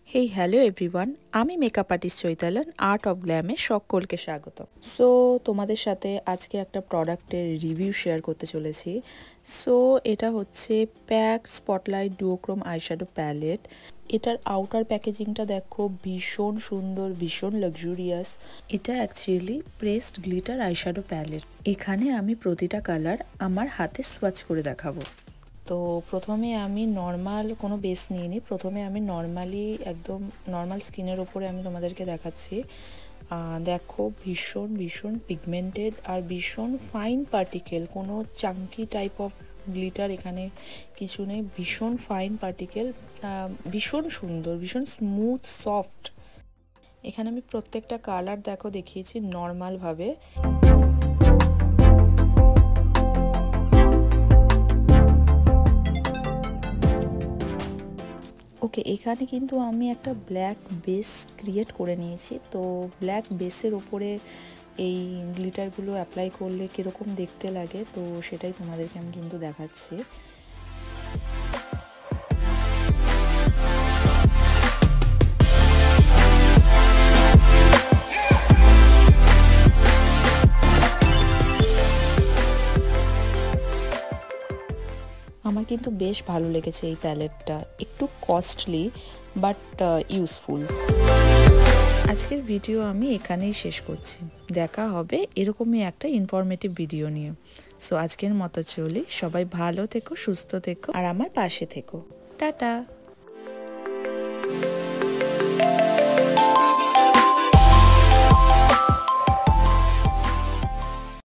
Hey hello everyone, আমি makeup artist চৈতালান art of গ্ল্যামে সকলকে স্বাগত। সো তোমাদের সাথে আজকে একটা প্রোডাক্টের রিভিউ শেয়ার করতে চলেছি। সো এটা হচ্ছে pack spotlight duochrome eyeshadow palette. এটার আউটার প্যাকেজিংটা দেখো, ভীষণ সুন্দর, ভীষণ লাক্সুরিয়াস। এটা actually pressed glitter eyeshadow palette. এখানে আমি প্রতিটা কালার আমার হাতে সোয়াচ করে দেখাবো। তো প্রথমে আমি নর্মাল কোনো বেস নিইনি, প্রথমে আমি নর্মালি একদম নর্মাল স্কিনের ওপরে আমি তোমাদেরকে দেখাচ্ছি। দেখো, ভীষণ ভীষণ পিগমেন্টেড আর ভীষণ ফাইন পার্টিকেল, কোনো চাঙ্কি টাইপ অফ গ্লিটার এখানে কিছু নেই। ভীষণ ফাইন পার্টিকেল, ভীষণ সুন্দর, ভীষণ স্মুথ সফট। এখানে আমি প্রত্যেকটা কালার দেখো দেখিয়েছি নর্মালভাবে। ওকে, এখানে কিন্তু আমি একটা ব্ল্যাক বেস ক্রিয়েট করে নিয়েছি। তো ব্ল্যাক বেসের ওপরে এই গ্লিটারগুলো অ্যাপ্লাই করলে কীরকম দেখতে লাগে, তো সেটাই তোমাদেরকে আমি কিন্তু দেখাচ্ছি। আমার কিন্তু বেশ ভালো লেগেছে এই প্যালেটটা, একটু কস্টলি বাট ইউজফুল। আজকের ভিডিও আমি এখানেই শেষ করছি। দেখা হবে এরকমই একটা ইনফরমেটিভ ভিডিও নিয়ে। সো আজকের মতো চলি, সবাই ভালো থেকো, সুস্থ থেকো আর আমার পাশে থেকো। টাটা।